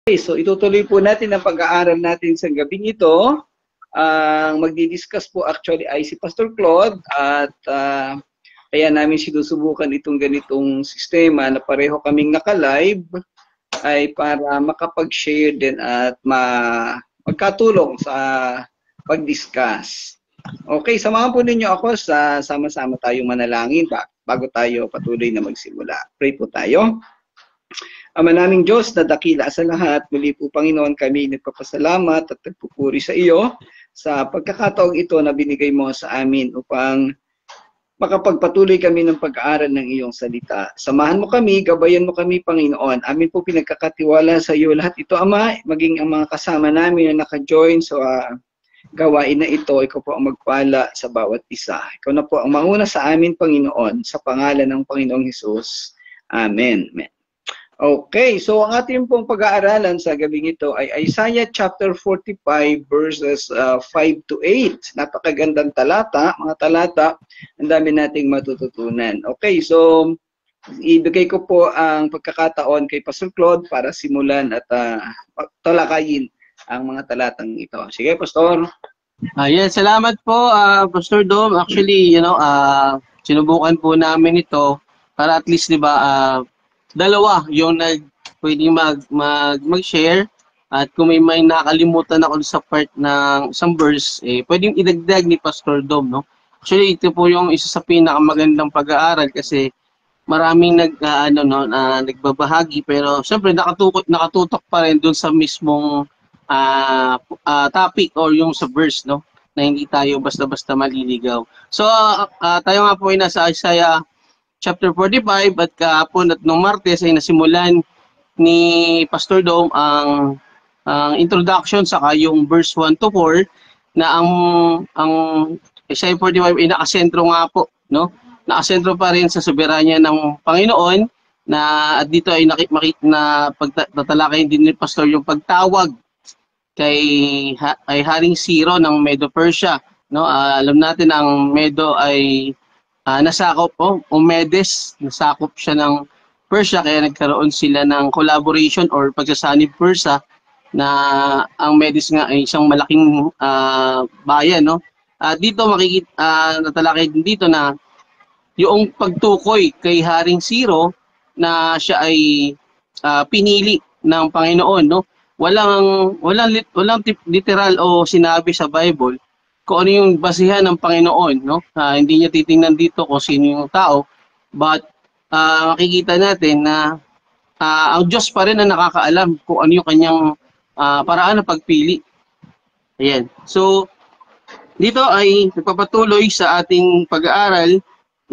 Okay, so itutuloy po natin ang pag-aaral natin sa gabing ito. Ang magdi-discuss po actually ay si Pastor Claude at kaya namin sinusubukan itong ganitong sistema na pareho kaming naka-live ay para makapag-share din at magkatulong sa pag-discuss. Okay, samahan po ninyo ako sa sama-sama tayong manalangin bago tayo patuloy na magsimula. Pray po tayo. Ama naming Diyos na dakila sa lahat, muli po Panginoon kami nagpapasalamat at nagpupuri sa iyo sa pagkakataong ito na binigay mo sa amin upang makapagpatuloy kami ng pag-aaral ng iyong salita. Samahan mo kami, gabayan mo kami Panginoon. Amin po pinagkakatiwala sa iyo lahat ito Ama, maging ang mga kasama namin na naka-join sa gawain na ito, ikaw po ang magpala sa bawat isa. Ikaw na po ang mauna sa amin Panginoon, sa pangalan ng Panginoong Hesus. Amen. Amen. Okay, so ang ating pong pag-aaralan sa gabing ito ay Isaiah chapter 45 verses 5 to 8. Napakagandang talata, mga talata, ang dami nating matututunan. Okay, so ibigay ko po ang pagkakataon kay Pastor Claude para simulan at talakayin ang mga talatang ito. Sige, Pastor. Yes, salamat po, Pastor Dom. Actually, sinubukan po namin ito para at least, di ba, dalawa yung pwedeng mag-share at kung may nakalimutan ako sa part ng isang verse, pwedeng idagdag ni Pastor Dom, no? Actually, ito po yung isa sa pinakamagandang pag-aaral kasi maraming nagbabahagi pero siyempre nakatutok pa rin dun sa mismong topic or yung sa verse, no? Na hindi tayo basta-basta maliligaw. So, tayo nga po ay nasa Isaiah chapter 45 at kahapon at nung Martes ay nasimulan ni Pastor Dom ang introduction saka yung verse 1 to 4 na ang Isaiah 45 ay nakasentro nga po, no? Nakasentro pa rin sa soberanya ng Panginoon na at dito ay pagtatalakayin din ni Pastor yung pagtawag kay Haring Ciro ng Medo-Persia, no? Alam natin ang Medo ay nasakop Medes, nasakop siya ng Persia kaya nagkaroon sila ng collaboration or pagsasanib Persia na ang Medes nga ay isang malaking bayan, no? Dito makikita natalakay din dito na yung pagtukoy kay Haring Ciro na siya ay pinili ng Panginoon, no? Walang literal o sinabi sa Bible kung ano yung basihan ng Panginoon, no? Hindi niya titingnan dito kung sino yung tao, but makikita natin na ang Diyos pa rin ang nakakaalam kung ano yung kanyang paraan ng pagpili. Ayan. So, dito ay nagpapatuloy sa ating pag-aaral,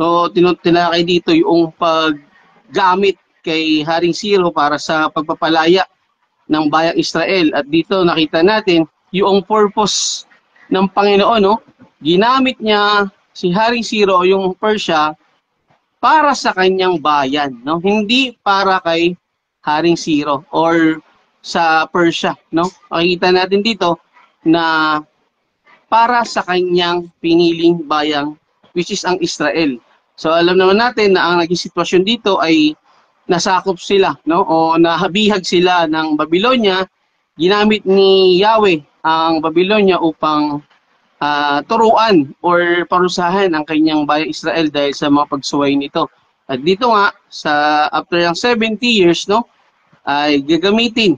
no, tinakay dito yung paggamit kay Haring Ciro para sa pagpapalaya ng bayang Israel. At dito nakita natin yung purpose ng Panginoon, no? Ginamit niya si Haring Ciro, yung Persia, para sa kanyang bayan, no? Hindi para kay Haring Ciro or sa Persia, no? Makikita natin dito na para sa kanyang piniling bayang, which is ang Israel. So alam naman natin na ang naging sitwasyon dito ay nasakop sila, no? O nahabihag sila ng Babylonia. Ginamit ni Yahweh ang Babylonia upang turuan or parusahan ang kanyang bayang Israel dahil sa mga pagsuway nito. At dito nga, after ng 70 years, no, ay gagamitin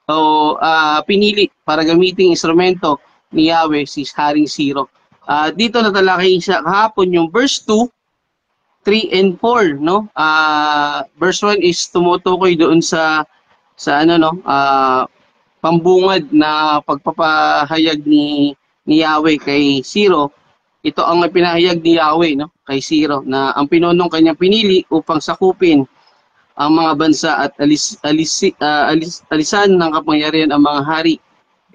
o pinili para gamitin instrumento ni Yahweh si Haring Ciro. Dito natalakay sa kahapon yung verse 2, 3 and 4, no? Verse 1 is tumutukoy doon sa pambungad na pagpapahayag ni Yahweh kay Ciro. Ito ang pinahayag ni Yahweh, no, kay Ciro na ang pinunong kanyang pinili upang sakupin ang mga bansa at alisan ng kapangyarihan ang mga hari.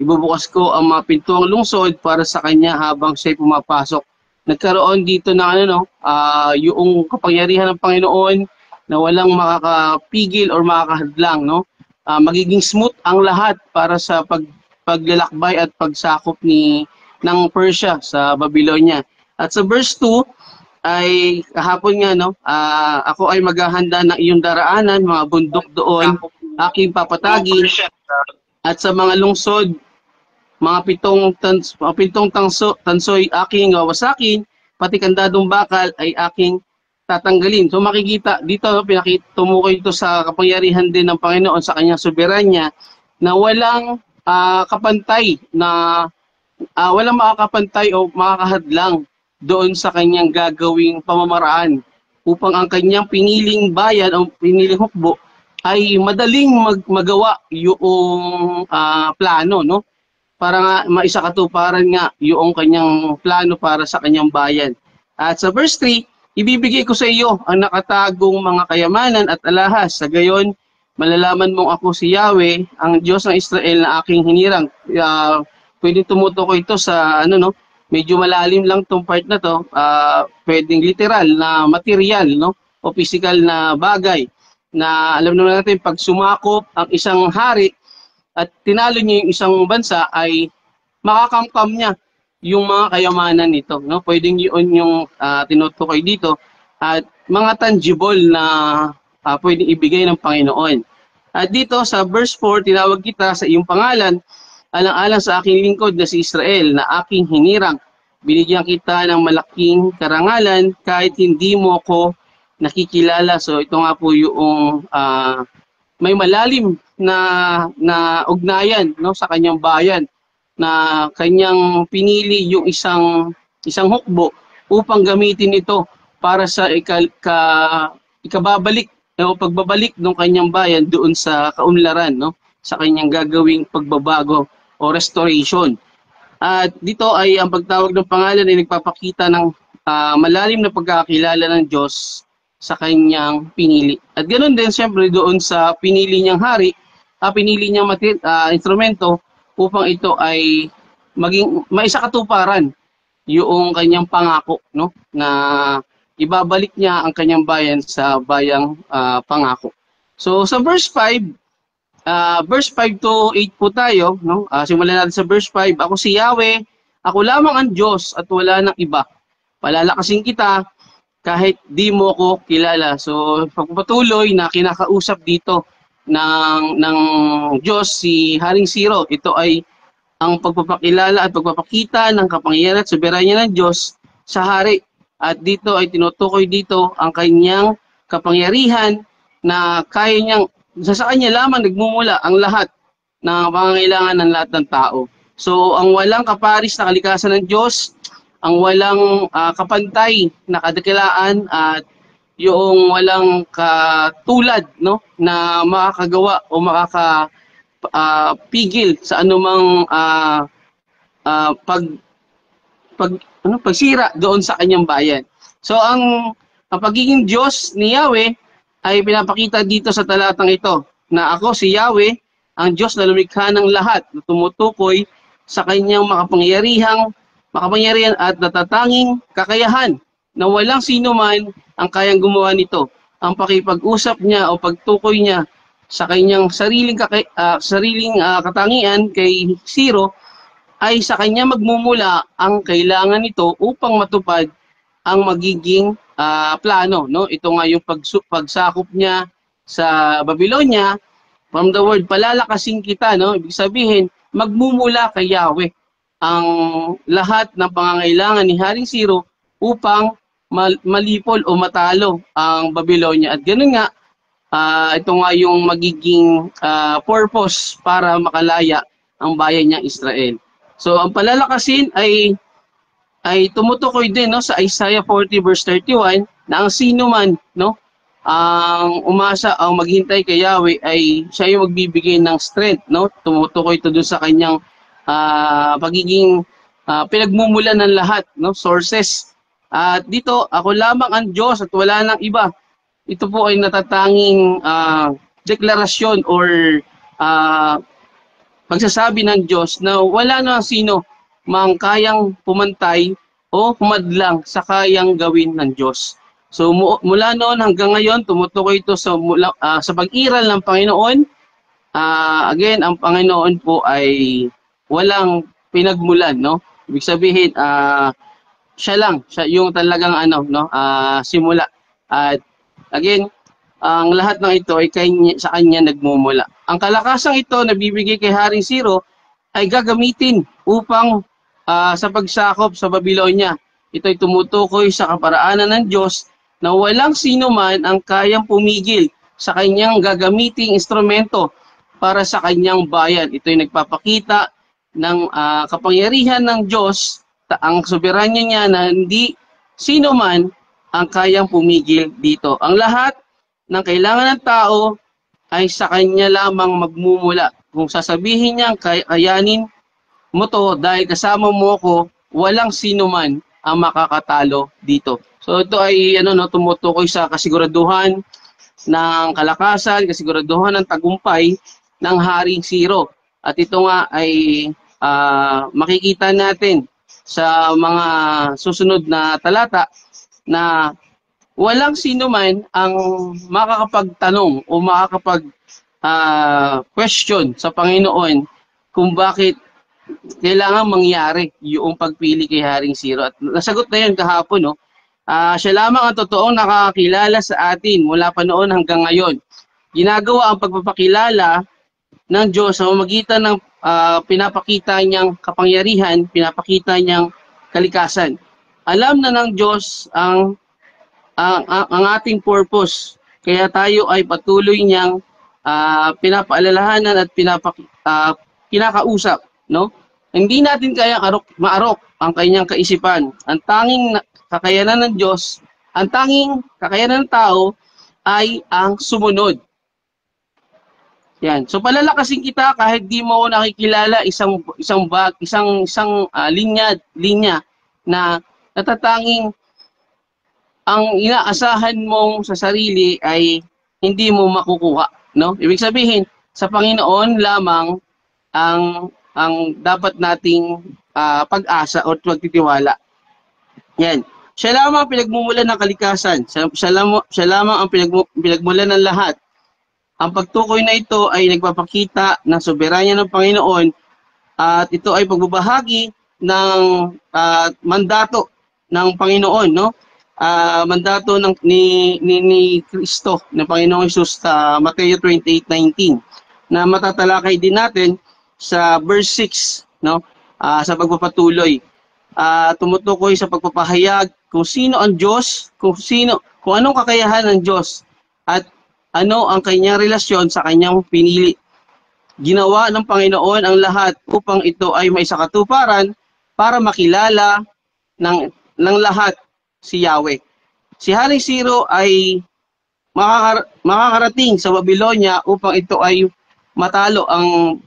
Ibubukas ko ang mga pintuang lungsod para sa kanya habang siya'y pumapasok. Nagkaroon dito ng yung kapangyarihan ng Panginoon na walang makakapigil or makakahadlang, no? Magiging smooth ang lahat para sa paglalakbay at pagsakop ng Persia sa Babylonia. At sa verse 2 ay kahapon nga, no, ako ay maghahanda ng iyong daraanan, mga bundok doon, aking papatagin, At sa mga lungsod, mga pitong tansoy aking wawasakin, pati kandadong bakal ay aking tatanggalin. So makikita dito, tumukoy ito sa kapangyarihan din ng Panginoon sa kanyang soberanya na walang kapantay na walang makakapantay o makakahadlang doon sa kanyang gagawing pamamaraan upang ang kanyang piniling bayan o piniling hukbo ay madaling magawa yung plano, no? Para nga maisakatuparan nga yung kanyang plano para sa kanyang bayan. At sa verse 3, ibibigay ko sa iyo ang nakatagong mga kayamanan at alahas. Sa gayon, malalaman mong ako si Yahweh, ang Diyos ng Israel na aking hinirang. Pwede tumutukoy ito sa medyo malalim lang tong part na to. Pwedeng literal na material, no? O physical na bagay na alam naman natin pag sumakop ang isang hari at tinalo niya yung isang bansa ay makakamkam niya yung mga kayamanan nito, no? Pwedeng yun yung tinutukoy dito at mga tangible na pwedeng ibigay ng Panginoon. At dito sa verse 4, tinawag kita sa iyong pangalan, alang-alang sa aking lingkod na si Israel na aking hinirang. Binigyan kita ng malaking karangalan kahit hindi mo ko nakikilala. So ito nga po yung may malalim na ugnayan, no, sa kanyang bayan na kanyang pinili yung isang hukbo upang gamitin ito para sa ikababalik o pagbabalik ng kanyang bayan doon sa kaunlaran, no, sa kanyang gagawing pagbabago o restoration. At dito ay ang pagtawag ng pangalan ay nagpapakita ng malalim na pagkakilala ng Diyos sa kanyang pinili. At ganoon din siyempre doon sa pinili niyang hari, pinili niyang instrumento upang ito ay maging maisakatuparan yung kanyang pangako, no, na ibabalik niya ang kanyang bayan sa bayang pangako. So sa verse 5 to 8 po tayo, no? Simulan natin sa verse 5. Ako si Yahweh, ako lamang ang Diyos at wala nang iba. Palalakasin kita kahit di mo ko kilala. So pagpatuloy na kinakausap dito ng Diyos si Haring Ciro. Ito ay ang pagpapakilala at pagpapakita ng kapangyarihan at soberanya ng Diyos sa hari. At dito ay tinutukoy dito ang kanyang kapangyarihan na kaya niyang sa kanya lamang nagmumula ang lahat ng pangangailangan ng lahat ng tao. So ang walang kaparis na kalikasan ng Diyos, ang walang kapantay na kadakilaan at yung walang katulad, no, na makakagawa o makakapigil sa anumang pagsira doon sa kanyang bayan. So ang pagiging Diyos ni Yahweh ay pinapakita dito sa talatang ito na ako si Yahweh, ang Diyos na lumikha ng lahat, na tumutukoy sa kanyang makapangyarihan at natatanging kakayahan na walang sino man ang kayang gumawa nito. Ang pakipag-usap niya o pagtukoy niya sa kanyang sariling katangian kay Ciro ay sa kanya magmumula ang kailangan nito upang matupad ang magiging plano, no? Ito nga yung pagsakop niya sa Babylonia. From the word palalakasin kita, no? Ibig sabihin magmumula kay Yahweh ang lahat ng pangangailangan ni Haring Ciro upang malipol o matalo ang Babylonia. At ganoon nga, ito nga yung magiging purpose para makalaya ang bayan niyang Israel. So ang palalakasin ay tumutukoy din, no, sa Isaiah 40 verse 31 na ang sino man, no, ang umasa ang maghintay kay Yahweh ay siya yung magbibigay ng strength, no. Tumutukoy ito dun sa kanyang pagiging pinagmumulan ng lahat, no, sources. At dito, ako lamang ang Diyos at wala nang iba. Ito po ay natatanging deklarasyon or pagsasabi ng Diyos na wala na sino mang kayang pumantay o humadlang sa kayang gawin ng Diyos. So mula noon hanggang ngayon, tumutukoy ito sa pag-iral ng Panginoon. Again, ang Panginoon po ay walang pinagmulan, no? Ibig sabihin, siya yung talagang simula. At again, ang lahat ng ito ay sa kanya nagmumula. ang kalakasang ito na bibigay kay Haring Ciro ay gagamitin upang sa pagsakop sa Babylonia. Ito ay tumutukoy sa kaparaanan ng Diyos na walang sino man ang kayang pumigil sa kanyang gagamiting instrumento para sa kanyang bayan. Ito ay nagpapakita ng kapangyarihan ng Diyos, ang soberanya niya na hindi sino man ang kayang pumigil dito. Ang lahat ng kailangan ng tao ay sa kanya lamang magmumula. Kung sasabihin niya, kayanin mo to dahil kasama mo ko, walang sino man ang makakatalo dito. So ito ay tumutukoy sa kasiguraduhan ng kalakasan, kasiguraduhan ng tagumpay ng Haring Ciro. At ito nga ay makikita natin sa mga susunod na talata na walang sino man ang makakapagtanong o question sa Panginoon kung bakit kailangan mangyari yung pagpili kay Haring Ciro. At nasagot na yun kahapon, no? Siya lamang ang totoong nakakakilala sa atin mula pa noon hanggang ngayon. Ginagawa ang pagpapakilala ng Diyos sa pamamagitan ng pinapakita niyang kapangyarihan, pinapakita niyang kalikasan. Alam na ng Diyos ang ating purpose. Kaya tayo ay patuloy niyang pinapaalalahanan at kinakausap, no? Hindi natin kayang maarok ang kanyang kaisipan. Ang tanging kakayanan ng Diyos, ang tanging kakayanan ng tao ay ang sumunod. Yan. So palalakasin kita kahit di mo nakikilala isang linya na natatanging ang inaasahan mong sa sarili ay hindi mo makukuha, no? Ibig sabihin, sa Panginoon lamang ang dapat nating pag-asa o pagtitiwala. Yan. Siya lamang ang pinagmumulan ng kalikasan. Siya lamang ang pinagmulan ng lahat. Ang pagtukoy na ito ay nagpapakita ng soberanya ng Panginoon at ito ay pagbabahagi ng mandato ng Panginoon, no? Mandato ni Kristo, ng Panginoong Hesus sa Mateo 28:19 na matatalakay din natin sa verse 6, no? Sa pagpapatuloy. Tumutukoy sa pagpapahayag kung sino ang Diyos, kung anong kakayahan ng Diyos at ano ang kanyang relasyon sa kanyang pinili. Ginawa ng Panginoon ang lahat upang ito ay may sakatuparan para makilala ng lahat si Yahweh. Si Haring Ciro ay makakarating sa Babylonia upang ito ay matalo ang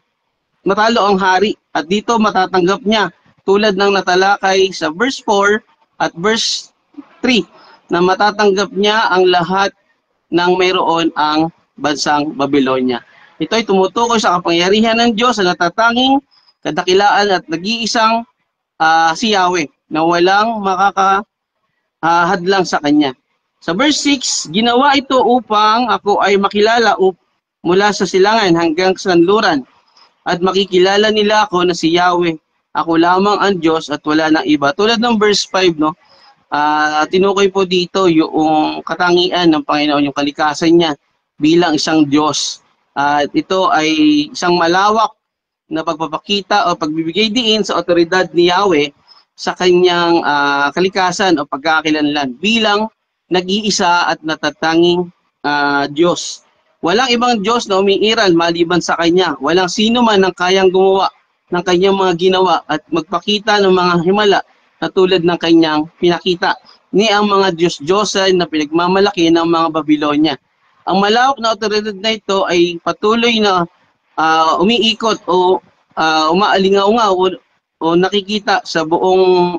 hari. At dito matatanggap niya tulad ng natalakay sa verse 4 at verse 3 na matatanggap niya ang lahat ng mayroon ang bansang Babylonia. Ito ay tumutukoy sa kapangyarihan ng Diyos na natatanging kadakilaan at nag-iisang si Yahweh na walang makakahadlang sa kanya. Sa verse 6, ginawa ito upang ako ay makilala mula sa silangan hanggang sa kanluran at makikilala nila ako na si Yahweh. Ako lamang ang Diyos at wala nang iba. Tulad ng verse 5, no? Tinukoy po dito yung katangian ng Panginoon, yung kalikasan niya bilang isang Diyos. At ito ay isang malawak na pagpapakita o pagbibigay diin sa otoridad ni Yahweh sa kanyang kalikasan o pagkakakilanlan bilang nag-iisa at natatanging Diyos. Walang ibang Diyos na umiiral maliban sa Kanya. Walang sino man ang kayang gumawa ng kanyang mga ginawa at magpakita ng mga himala na tulad ng kanyang pinakita ni ang mga Diyos-Diyosan na pinagmamalaki ng mga Babylonia. Ang malawak na otoridad na ito ay patuloy na umiikot o umaalingaungaw o nakikita sa buong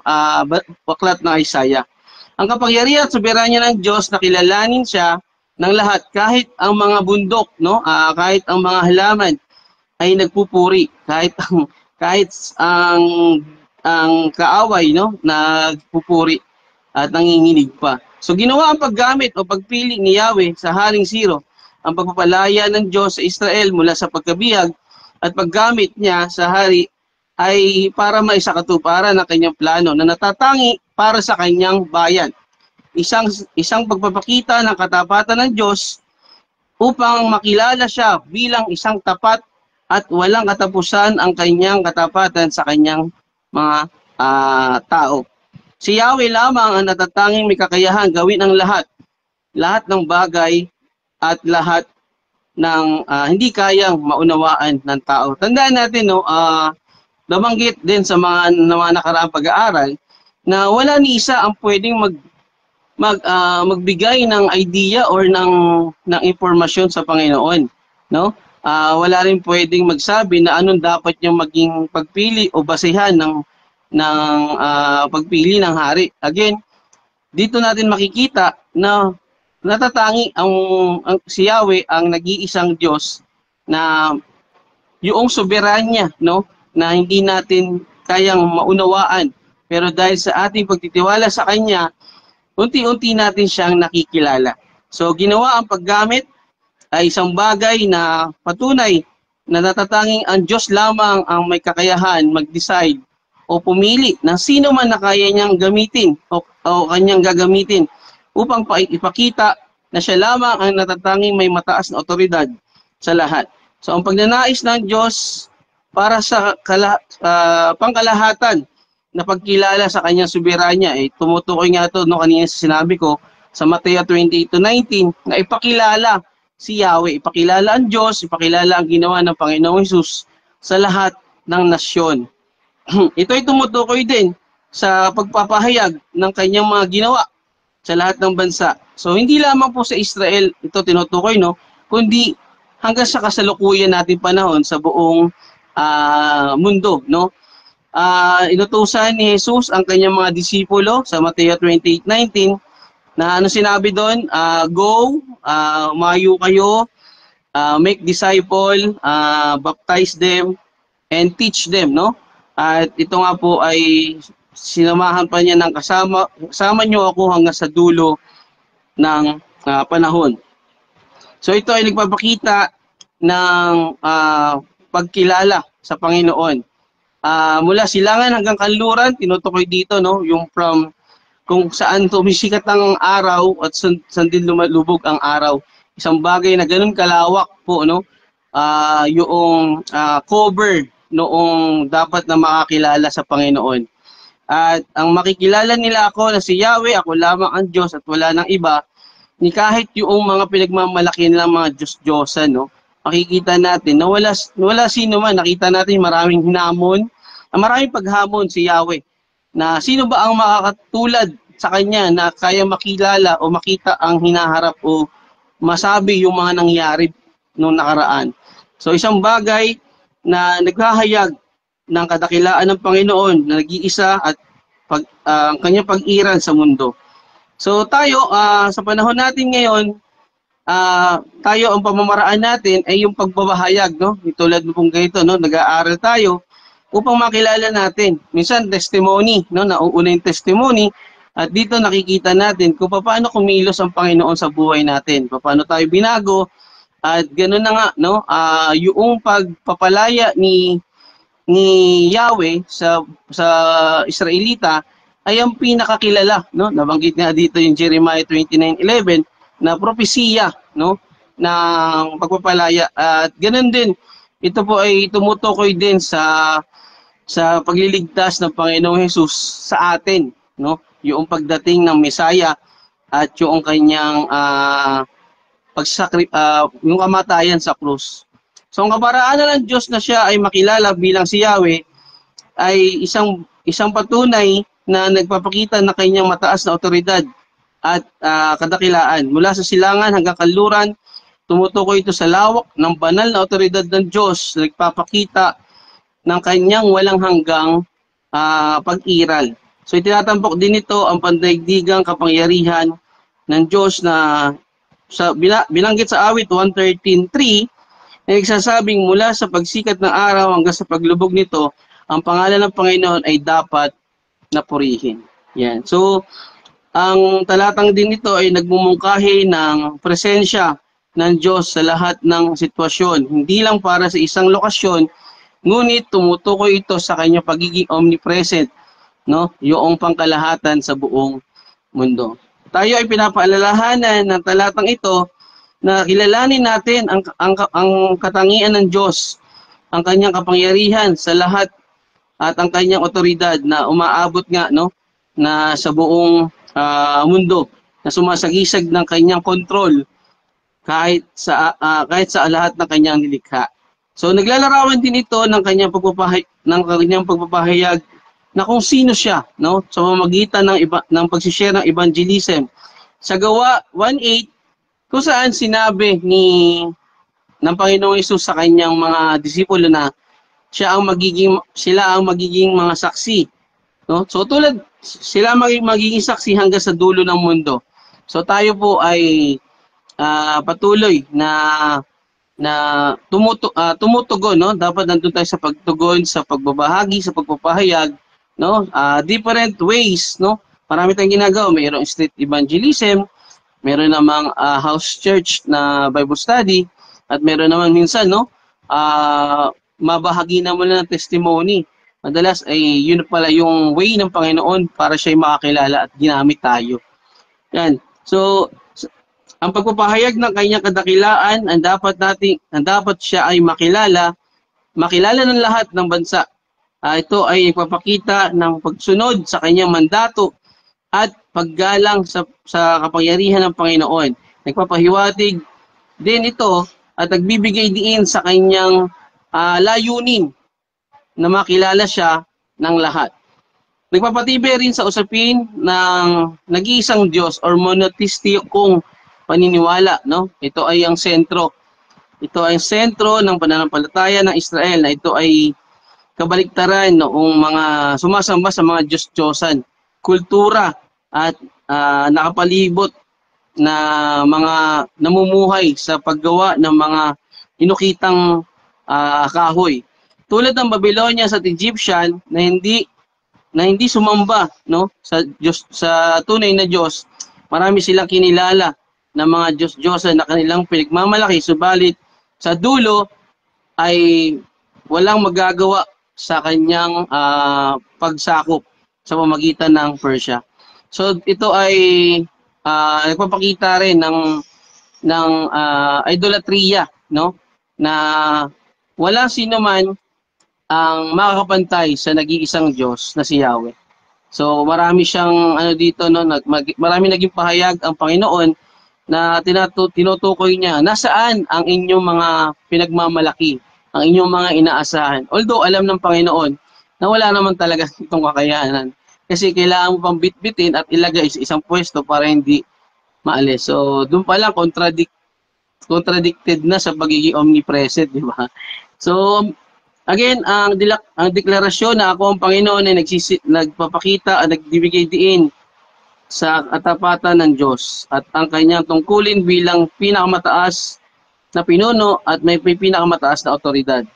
baklat ng Isaiah. Ang kapangyarihan at soberanya ng Diyos na kilalanin siya ng lahat kahit ang mga bundok, no? Kahit ang mga halaman ay nagpupuri, kahit ang kaaway, no, nagpupuri at nanginginig pa. So ginawa ang paggamit o pagpili ni Yahweh sa Haring Ciro, ang pagpapalaya ng Diyos sa Israel mula sa pagkabihag at paggamit niya sa hari ay para maisakatuparan ng kanyang plano na natatangi para sa kanyang bayan. Isang pagpapakita ng katapatan ng Diyos upang makilala siya bilang isang tapat at walang katapusan ang kanyang katapatan sa kanyang mga tao. Si Yahweh lamang ang natatanging may kakayahan gawin ang lahat ng bagay at lahat ng hindi kayang maunawaan ng tao. Tandaan natin, no, nabanggit din sa mga nakaraang pag-aaral na wala ni isa ang pwedeng magbigay ng idea or ng impormasyon sa Panginoon, no? Wala rin pwedeng magsabi na anong dapat niyang maging pagpili o basehan ng pagpili ng hari. Again, dito natin makikita na natatangi ang si Yahweh ang nag-iisang Diyos na yung soberanya, no, na hindi natin kayang maunawaan, pero dahil sa ating pagtitiwala sa Kanya, unti-unti natin siyang nakikilala. So ginawa ang paggamit ay isang bagay na patunay na natatanging ang Diyos lamang ang may kakayahan mag-decide o pumili ng sino man na kaya niyang gamitin o kanyang gagamitin upang ipakita na siya lamang ang natatanging may mataas na otoridad sa lahat. So ang pagnanais ng Diyos para sa pangkalahatan na pagkilala sa kanyang soberanya, tumutukoy nga ito kanina sa sinabi ko sa Mateo 28:19 na ipakilala si Yahweh, ipakilala ang Diyos, ipakilala ang ginawa ng Panginoong Hesus sa lahat ng nasyon. Ito ay tumutukoy din sa pagpapahayag ng kanyang mga ginawa sa lahat ng bansa. So hindi lamang po sa Israel ito tinutukoy, no, kundi hanggang sa kasalukuyan natin panahon sa buong mundo, no. Inutusan ni Jesus ang kanyang mga disipulo sa Mateo 28:19 na ano sinabi doon, go, umayo kayo, make disciple, baptize them, and teach them, no? At ito nga po ay sinamahan pa niya ng kasama niyo ako hanggang sa dulo ng panahon. So ito ay nagpapakita ng pagkilala sa Panginoon. Mula silangan hanggang kanluran, tinutukoy dito, no, yung from kung saan tumisikat ang araw at saan din lumalubog ang araw. Isang bagay na ganun kalawak po, no, yung cover noong dapat na makakilala sa Panginoon. At ang makikilala nila ako na si Yahweh, ako lamang ang Diyos at wala nang iba, ni kahit yung mga pinagmamalaki nilang mga Diyos-Diyosan, no, makikita natin na wala sino man, nakita natin maraming hinamon, maraming paghamon si Yahweh, na sino ba ang makakatulad sa Kanya na kaya makilala o makita ang hinaharap o masabi yung mga nangyari noong nakaraan. So isang bagay na naghahayag ng kadakilaan ng Panginoon na nag-iisa at ang Kanyang pag-iral sa mundo. So tayo, sa panahon natin ngayon, tayo ang pamamaraan natin ay yung pagbabahayag, no? Tulad mo pong ganito, no? Nag-aaral tayo upang makilala natin. Minsan testimony, no? Nauuna yung testimony at dito nakikita natin kung paano kumilos ang Panginoon sa buhay natin. Paano tayo binago at ganoon na nga, no? Yung pagpapalaya ni Yahweh sa Israelita ay ang pinakakilala, no? Nabanggit nga dito yung Jeremiah 29:11 na propesiya, no, ng pagpapalaya. At ganoon din, ito po ay tumutukoy din sa pagliligtas ng Panginoong Hesus sa atin, no, yung pagdating ng Mesaya at yung kanyang yung kamatayan sa krus. So ang kaparaanan ng Diyos na siya ay makilala bilang si Yahweh ay isang patunay na nagpapakita na kanyang mataas na otoridad at kadakilaan. Mula sa silangan hanggang kanluran, tumutukoy ito sa lawak ng banal na otoridad ng Diyos na nagpapakita ng kanyang walang hanggang pag-iral. So itinatampok din ito ang pandaigdigang kapangyarihan ng Diyos na binanggit sa awit 113:3 na nagsasabing mula sa pagsikat ng araw hanggang sa paglubog nito, ang pangalan ng Panginoon ay dapat na purihin. Yan. So ang talatang din ito ay nagmumungkahi ng presensya ng Diyos sa lahat ng sitwasyon. Hindi lang para sa isang lokasyon, ngunit tumutukoy ito sa kanyang pagiging omnipresent, no? Yung pangkalahatan sa buong mundo. Tayo ay pinapaalalahanan ng talatang ito na kilalanin natin ang katangian ng Diyos, ang kanyang kapangyarihan sa lahat at ang kanyang otoridad na umaabot nga no na sa buong mundo na sumasagisag ng kanyang kontrol kahit sa lahat ng kanyang nilikha. So naglalarawan din ito ng kanyang pagpapahayag na kung sino siya no sa pamamagitan ng pag-share ng evangelism. Sa Gawa 1:8 kung saan sinabi ng Panginoong Hesus sa kanyang mga disipulo na sila ang magiging mga saksi, no? So sila magiging saksi hanggang sa dulo ng mundo. So tayo po ay patuloy na tumutugon, no? Dapat nandun tayo sa pagtugon, sa pagbabahagi, sa pagpapahayag, no? Different ways, no? Marami tayong ginagawa, mayroong street evangelism, meron namang house church na Bible study, at meron naman minsan, no, mabahagi na muna ng testimony. Madalas ay yun pala yung way ng Panginoon para siya ay makakilala at ginamit tayo. Yan. So, ang pagpapahayag ng kanyang kadakilaan ang dapat siya ay makilala ng lahat ng bansa. Ito ay nagpapakita ng pagsunod sa kanyang mandato at paggalang sa kapangyarihan ng Panginoon. Nagpapahiwatig din ito at nagbibigay diin sa kanyang layunin na makilala siya ng lahat. Nagpapatibay rin sa usapin ng nag-iisang Diyos or monotheistikong paniniwala, no? Ito ay ang sentro. Ito ay sentro ng pananampalataya ng Israel na ito ay kabaliktaran noong mga sumasamba sa mga Diyos-Diyosan, kultura at nakapalibot na mga namumuhay sa paggawa ng mga inukitang kahoy. Tulad ng Babylonia at Egyptian na hindi sumamba no sa Diyos, sa tunay na Diyos. Marami silang kinilala na mga Diyos-Diyosan na kanilang pinagmamalaki, subalit sa dulo ay walang magagawa sa kanyang pagsakop sa pamagitan ng Persia. So ito ay nagpapakita rin ng idolatriya, no, na wala sino man ang makakapantay sa nag-iisang Diyos na si Yahweh. So marami siyang dito no, marami naging pahayag ang Panginoon na tinutukoy niya nasaan ang inyong mga pinagmamalaki, ang inyong mga inaasahan. Although alam ng Panginoon na wala naman talaga itong kakayanan. Kasi kailangan mo pang bitbitin at ilagay sa isang pwesto para hindi maalis. So doon pa lang contradicted na sa pagiging omnipresent, di ba? So again, ang deklarasyon na ako ang Panginoon ay nagpapakita at nagbibigay diin sa katapatan ng Diyos at ang kanyang tungkulin bilang pinakamataas na pinuno at may pinakamataas na otoridad.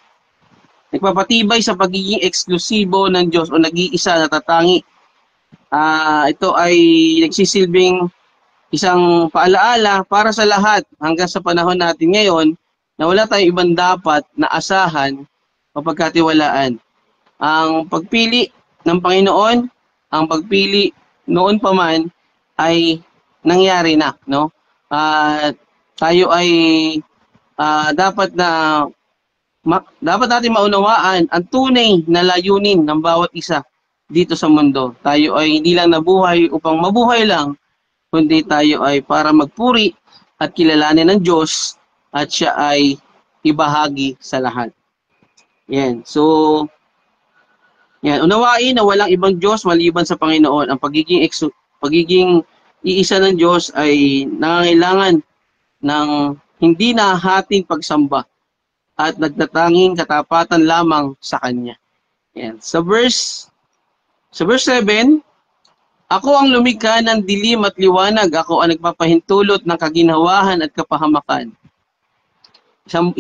Nagpapatibay sa pagiging eksklusibo ng Diyos o nag-iisa na tatangi. Ito ay nagsisilbing isang paalaala para sa lahat hanggang sa panahon natin ngayon na wala tayong ibang dapat na asahan o pagkatiwalaan. Ang pagpili ng Panginoon, ang pagpili noon pa man ay nangyari na, no? Tayo ay dapat natin maunawaan ang tunay na layunin ng bawat isa dito sa mundo. Tayo ay hindi lang nabuhay upang mabuhay lang, kundi tayo ay para magpuri at kilalanin ng Diyos at siya ay ibahagi sa lahat. Yan. So, yan. Unawain na walang ibang Diyos maliban sa Panginoon. Ang pagiging iisa ng Diyos ay nangangailangan ng hindi nahahating pagsamba at nagtatanging katapatan lamang sa Kanya. Yan. Sa verse 7, ako ang lumikha ng dilim at liwanag. Ako ang nagpapahintulot ng kaginhawahan at kapahamakan. Isang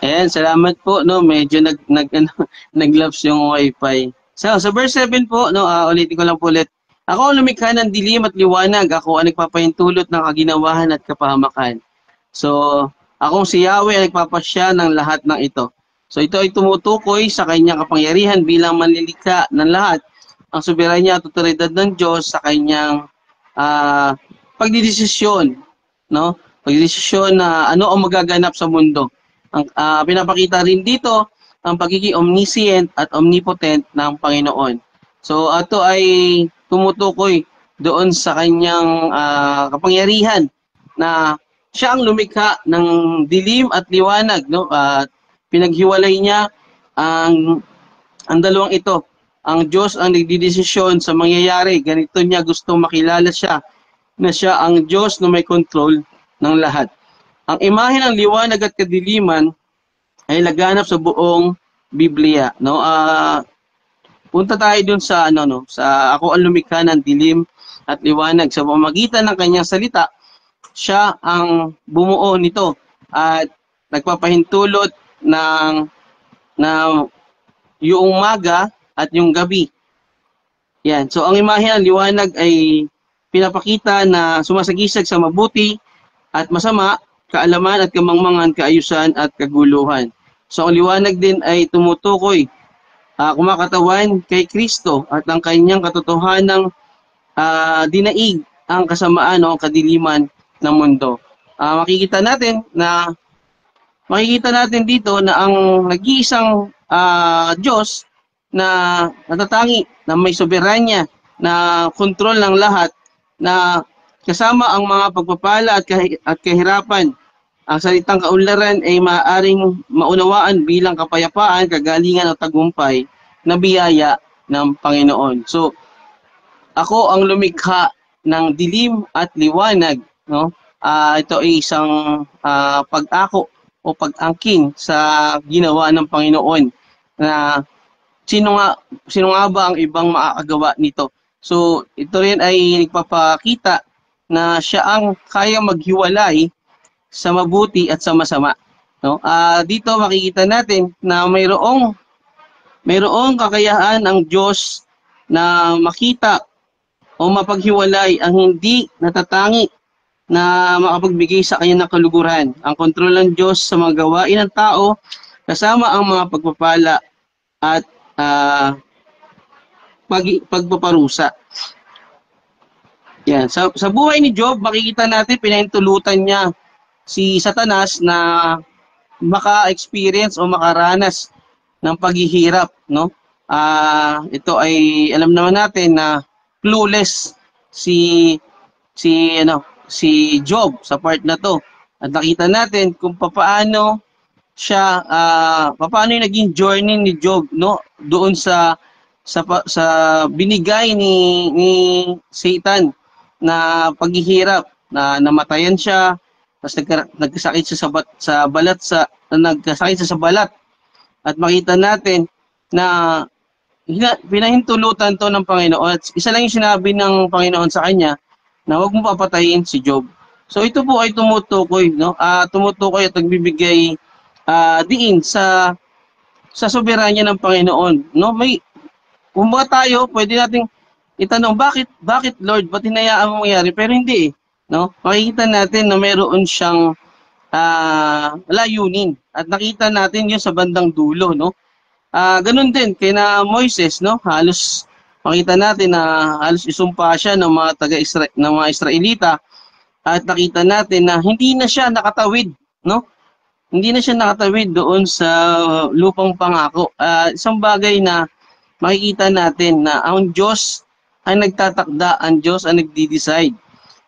Ayan, salamat po, no, medyo nag-lapse yung wifi. So, sa verse 7 po, no, ulitin ko lang po ulit. Ako ang lumikha ng dilim at liwanag, ako ang nagpapahintulot ng kaginawahan at kapahamakan. So, akong si Yahweh ang nagpapasya ng lahat ng ito. So, ito ay tumutukoy sa kanyang kapangyarihan bilang manlilikha ng lahat, ang soberanya at otoridad ng Diyos sa kanyang pagdidesisyon, no? Pagdidesisyon na ano ang magaganap sa mundo. Ang pinapakita rin dito ang pagiging omniscient at omnipotent ng Panginoon. So, ito ay tumutukoy doon sa kanyang kapangyarihan na siya ang lumikha ng dilim at liwanag, no? At pinaghiwalay niya ang dalawang ito. Ang Diyos ang nagdidesisyon sa mangyayari. Ganito niya gustong makilala siya na siya ang Diyos na may control ng lahat. Ang imahe ng liwanag at kadiliman ay laganap sa buong Biblia, no? Punta tayo dun sa sa ako ang lumikha ng dilim at liwanag sa pamamagitan ng kanyang salita. Siya ang bumuo nito at nagpapahintulot ng yung umaga at yung gabi. Yan. So ang imahe ng liwanag ay pinapakita na sumasagisag sa mabuti at masama, kaalaman at kamangmangan, kaayusan at kaguluhan. So ang liwanag din ay tumutukoy kumakatawan kay Kristo at ang kanyang katotohanang dinaig ang kasamaan o kadiliman ng mundo. Makikita natin dito na ang nag-iisang Diyos na natatangi, na may soberanya, na kontrol ng lahat, na kasama ang mga pagpapala at kahirapan. Ang salitang kaunlaran ay maaaring maunawaan bilang kapayapaan, kagalingan o tagumpay na biyaya ng Panginoon. So, ako ang lumikha ng dilim at liwanag, no? Ito ay isang pag-ako o pag-angkin sa ginawa ng Panginoon na sino nga ba ang ibang makakagawa nito. So, ito rin ay nagpapakita na siya ang kaya maghiwalay sa mabuti at sa masama, no? Dito makikita natin na mayroong kakayahan ang Diyos na makita o mapaghiwalay ang hindi natatangi na makapagbigay sa kanya ng kaluguran. Ang kontrol ng Diyos sa mga gawain ng tao kasama ang mga pagpapala at pagpaparusa. Yan. Sa buhay ni Job, makikita natin pinahintulutan niya si Satanas na maka-experience o makaranas ng paghihirap, no? Ito ay alam naman natin na clueless si Job sa part na to. At nakita natin kung paano yung naging journey ni Job, no? Doon sa binigay ni Satan na paghihirap, na namatayan siya, tapos nagkasakit siya nagkasakit siya sa balat. At makita natin na pinahintulutan to ng Panginoon. At isa lang yung sinabi ng Panginoon sa kanya na huwag mo papatayin si Job. So ito po ay tumutukoy, no? Tumutukoy at nagbibigay diin sa soberanya ng Panginoon, no? Kumbaga tayo, pwede nating itanong, bakit Lord, ba't hinayaan mo mangyari? Pero hindi eh, no? Makikita natin na mayroon siyang layunin. At nakita natin yun sa bandang dulo, no? Ganun din kay na Moises, no? Halos makita natin na halos isumpa siya ng mga Israelita at nakita natin na hindi na siya nakatawid, no? Hindi na siya nakatawid doon sa lupang pangako. Isang bagay na makikita natin na ang Diyos ay nagtatakda, ang Diyos ay nagdi-decide.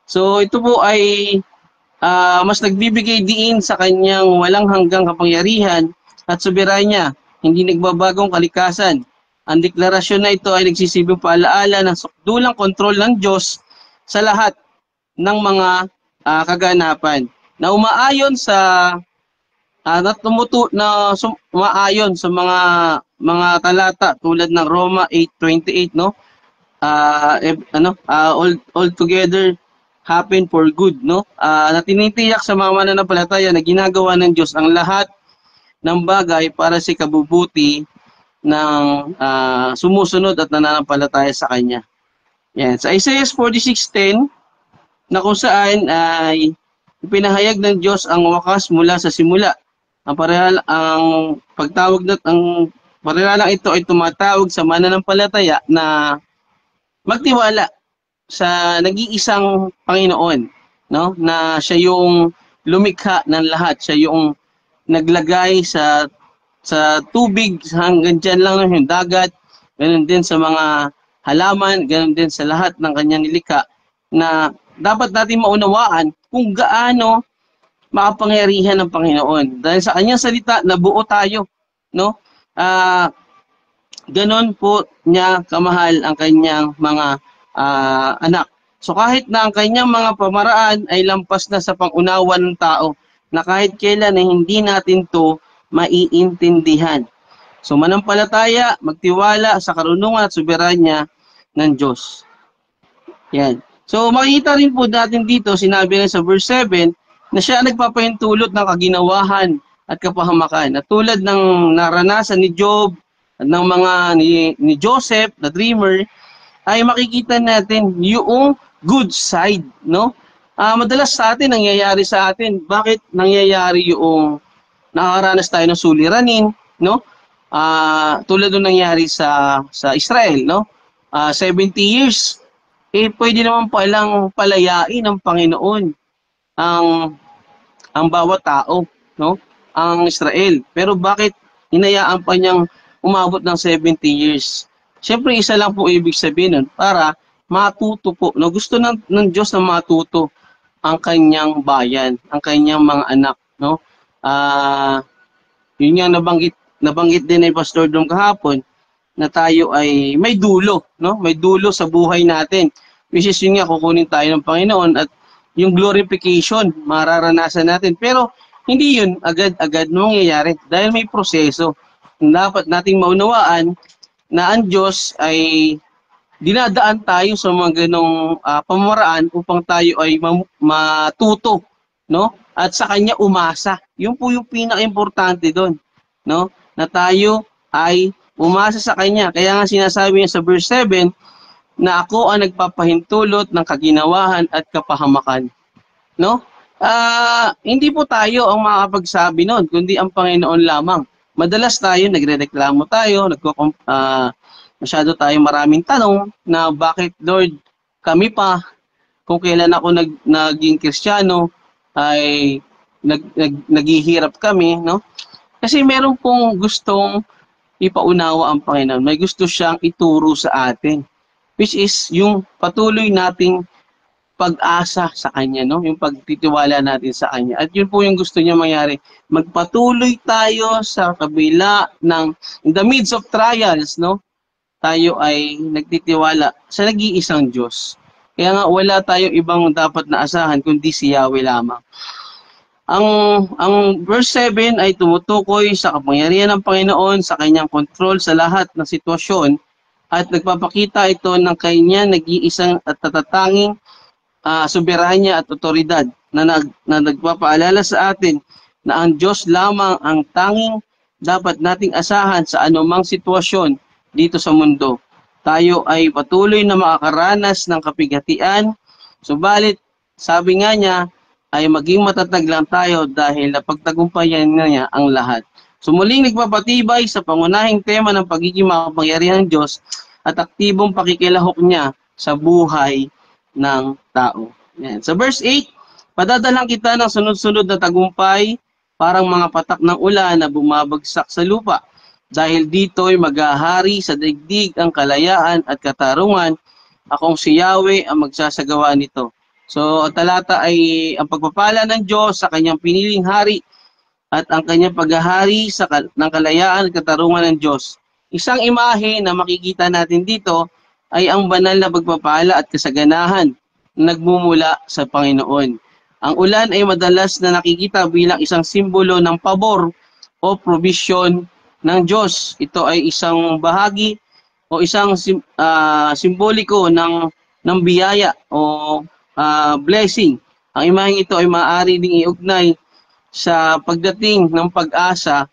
So ito po ay mas nagbibigay diin sa kanyang walang hanggang kapangyarihan at soberanya, hindi nagbabagong kalikasan. Ang deklarasyon na ito ay nagsisibing paalaala ng sukdulang kontrol ng Diyos sa lahat ng mga kaganapan na umaayon sa umaayon sa mga talata tulad ng Roma 8:28, no? All together happen for good, no? Na tinitiyak sa mga mananampalataya na ginagawa ng Diyos ang lahat ng bagay para sa kabubuti ng sumusunod at nananampalataya sa Kanya. Yan. Sa Isaiah 46:10, na kung saan ay pinahayag ng Diyos ang wakas mula sa simula. Ang pagtawag na ang parehalang ito ay tumatawag sa mananampalataya na magtiwala sa nag-iisang Panginoon, no? Na siya yung lumikha ng lahat, siya yung naglagay sa tubig hanggang diyan lang yung dagat, ganoon din sa mga halaman, ganoon din sa lahat ng kanyang nilikha, na dapat natin maunawaan kung gaano makapangyarihan ng Panginoon. Dahil sa kanyang salita, nabuo tayo, no? Ganon po niya kamahal ang kanyang mga anak. So kahit na ang kanyang mga pamaraan ay lampas na sa pangunawa ng tao, na kahit kailan ay hindi natin to maiintindihan. So manampalataya, magtiwala sa karunungan at soberanya ng Diyos. Yan. So makikita rin po natin dito, sinabi rin sa verse 7, na siya ang nagpapahintulot ng kaginawahan at kapahamakan. At tulad ng naranasan ni Job at ng mga ni Joseph, the dreamer, ay makikita natin yung good side, no? Madalas sa atin, nangyayari sa atin, bakit nangyayari yung nakakaranas tayo ng suliranin, no? Tulad ng nangyari sa Israel, no? 70 years, pwede naman palang palayain ng Panginoon ang bawat tao, no? Ang Israel. Pero bakit hinayaan pa niyang umabot ng 70 years? Siyempre, isa lang po ibig sabihin nun, para matuto po, no? Gusto ng Diyos na matuto ang kanyang bayan, ang kanyang mga anak, no? Yun nga nabanggit din ni Pastor Dom kahapon, na tayo ay may dulo, no? May dulo sa buhay natin. Which is yun nga, kukunin tayo ng Panginoon at yung glorification, mararanasan natin. Pero hindi yun agad-agad mangyayari dahil may proseso. Dapat nating maunawaan na ang Diyos ay dinadaan tayo sa mga ganong pamaraan upang tayo ay matuto, no? At sa Kanya umasa. Yun po yung pinaka-importante doon, no? Na tayo ay umasa sa Kanya. Kaya nga sinasabi niya sa verse 7, na ako ang nagpapahintulot ng kaginawahan at kapahamakan. No? Hindi po tayo ang makakapagsabi noon, kundi ang Panginoon lamang. Madalas tayo, nagrereklamo tayo, masyado tayo maraming tanong na bakit Lord, kami pa, kung kailan ako naging Kristiyano, ay naghihirap kami, no? Kasi meron pong gustong ipaunawa ang Panginoon. May gusto siyang ituro sa atin, which is yung patuloy nating pag-asa sa Kanya, no? Yung pagtitiwala natin sa Kanya. At yun po yung gusto niya mangyari. Magpatuloy tayo sa kabila ng, in the midst of trials, no? Tayo ay nagtitiwala sa nag-iisang Diyos. Kaya nga wala tayong ibang dapat na asahan kundi si Yahweh lamang. Ang verse 7 ay tumutukoy sa kapangyarihan ng Panginoon, sa Kanyang control sa lahat ng sitwasyon, at nagpapakita ito ng kanyang nag-iisang at tatatanging soberanya at otoridad na nagpapaalala sa atin na ang Diyos lamang ang tanging dapat nating asahan sa anumang sitwasyon dito sa mundo. Tayo ay patuloy na makakaranas ng kapighatian, subalit sabi nga niya ay maging matatag lang tayo dahil napagtagumpayan niya ang lahat. So muling nagpapatibay sa pangunahing tema ng pagiging makapangyarihan ng Diyos at aktibong pakikilahok niya sa buhay ng tao. Yan. Sa verse 8, padadalang kita ng sunod-sunod na tagumpay, parang mga patak ng ulan na bumabagsak sa lupa. Dahil dito'y maghahari sa daigdig ang kalayaan at katarungan, akong si Yahweh ang magsasagawa nito. So, ang talata ay ang pagpapala ng Diyos sa kanyang piniling hari at ang kanyang paghahari ng kalayaan at katarungan ng Diyos. Isang imahe na makikita natin dito ay ang banal na pagpapala at kasaganahan na nagmumula sa Panginoon. Ang ulan ay madalas na nakikita bilang isang simbolo ng pabor o provision ng Diyos. Ito ay isang bahagi o isang simboliko ng biyaya o blessing. Ang imaheng ito ay maaari ding iugnay sa pagdating ng pag-asa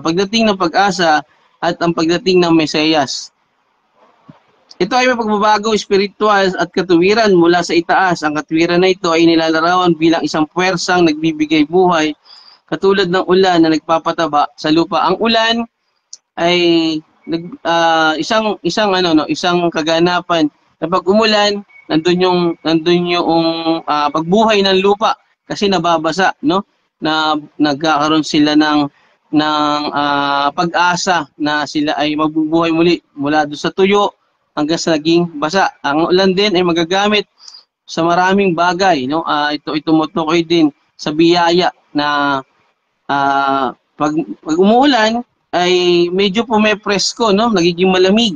pagdating ng pag-asa at ang pagdating ng Mesiyas. Ito ay may pagbabago espiritual at katuwiran mula sa itaas. Ang katuwiran na ito ay nilalarawan bilang isang puwersang nagbibigay buhay, katulad ng ulan na nagpapataba sa lupa. Ang ulan ay isang kaganapan na pag umulan, nandun yung pagbuhay ng lupa kasi nababasa, no? Na nagkakaroon sila ng pag-asa na sila ay mabubuhay muli mula doon sa tuyo hanggang sa naging basa. Ang ulan din ay magagamit sa maraming bagay, no? Ito tumutukoy din sa biyaya na pag umuulan ay medyo pumepresko, no? Nagiging malamig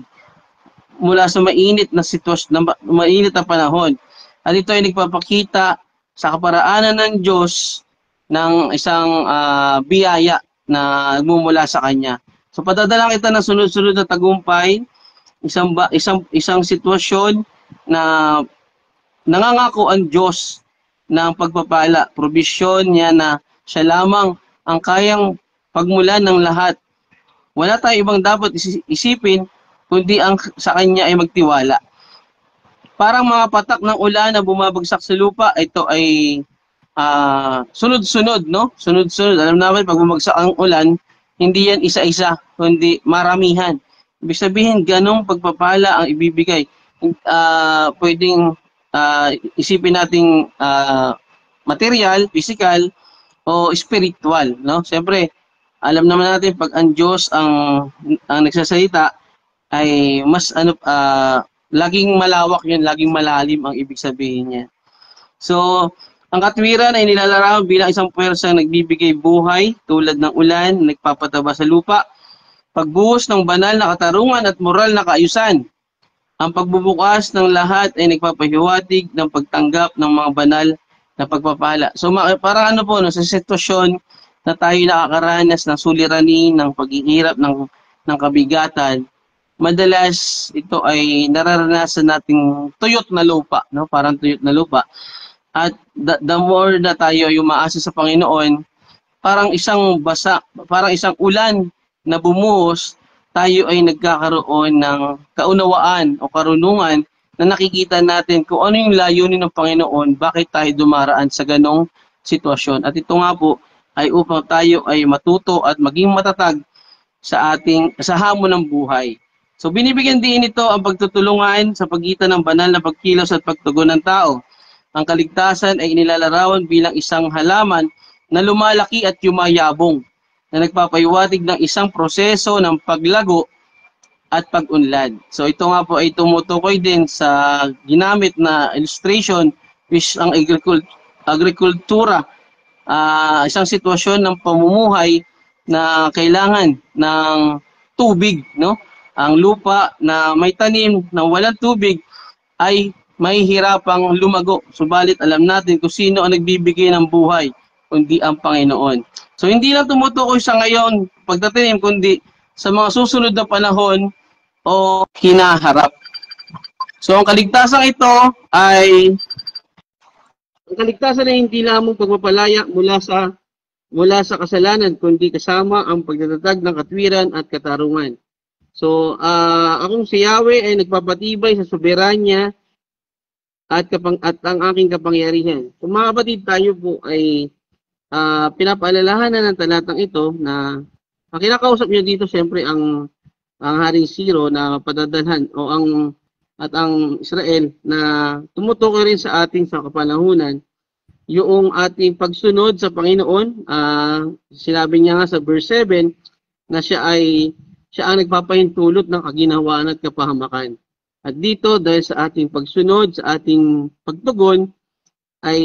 mula sa mainit na sitwasyon, mainit na panahon. At ito ay nagpapakita sa kaparaanan ng Diyos ng isang biyaya na nagmumula sa Kanya. So padadalang kita ng sunod-sunod na tagumpay, isang sitwasyon na nangangako ang Diyos ng pagpapala, provision niya na siya lamang ang kayang pagmulan ng lahat. Wala tayong ibang dapat isipin kundi ang sa Kanya ay magtiwala. Parang mga patak ng ulan na bumabagsak sa lupa, ito ay sunod-sunod, no? Sunod-sunod. Alam naman, pag bumagsak ang ulan, hindi yan isa-isa, kundi maramihan. Ibig sabihin, ganong pagpapala ang ibibigay. Pwedeng isipin nating material, physical, o spiritual, no? Siyempre, alam naman natin pag ang Diyos ang nagsasalita ay mas laging malawak 'yun, laging malalim ang ibig sabihin niya. So, ang katwiran ay nilalarawan bilang isang puwersang nagbibigay buhay tulad ng ulan, nagpapataba sa lupa, pagbuhos ng banal na katarungan at moral na kaayusan. Ang pagbubukas ng lahat ay nagpapahiwatig ng pagtanggap ng mga banal na pagpapala. So parang ano po, no, sa sitwasyon na tayo nakakaranas ng suliranin, ng paghihirap, ng kabigatan, madalas ito ay nararanasan nating tuyot na lupa, no? Parang tuyot na lupa. At the more na tayo ay umaasa sa Panginoon, parang isang ulan na bumuhos, tayo ay nagkakaroon ng kaunawaan o karunungan na nakikita natin kung ano yung layunin ng Panginoon, bakit tayo dumaraan sa ganong sitwasyon. At ito nga po ay upang tayo ay matuto at maging matatag sa hamon ng buhay. So binibigyan din ito ang pagtutulungan sa pagitan ng banal na pagkilos at pagtugon ng tao. Ang kaligtasan ay inilalarawan bilang isang halaman na lumalaki at yumayabong, na nagpapahiwatig ng isang proseso ng paglago at pag-unlad. So ito nga po ay tumutukoy din sa ginamit na illustration, which ang agrikultura, isang sitwasyon ng pamumuhay na kailangan ng tubig, no? Ang lupa na may tanim na walang tubig ay may hirapang lumago. Subalit alam natin kung sino ang nagbibigay ng buhay, kundi ang Panginoon. So hindi lang tumutukoy sa ngayon pagtatanim, kundi sa mga susunod na panahon o hinaharap. So ang kaligtasan ito ay hindi lamang pagpapalaya mula sa kasalanan, kundi kasama ang pagtatatag ng katwiran at katarungan. So, akong si Yahweh ay nagpapatibay sa soberanya at ang aking kapangyarihan. So, mga kapatid, tayo po ay pinapaalalahanan ng talatang ito na ang kinakausap niyo dito, siyempre, ang Haring Siro na padadalhan o ang Israel na tumutukoy rin sa ating sa kapanahunan yung ating pagsunod sa Panginoon. Sinabi niya nga sa verse 7 na siya ang nagpapahintulot ng kaginhawaan at kapahamakan. At dito, dahil sa ating pagsunod, sa ating pagtugon, ay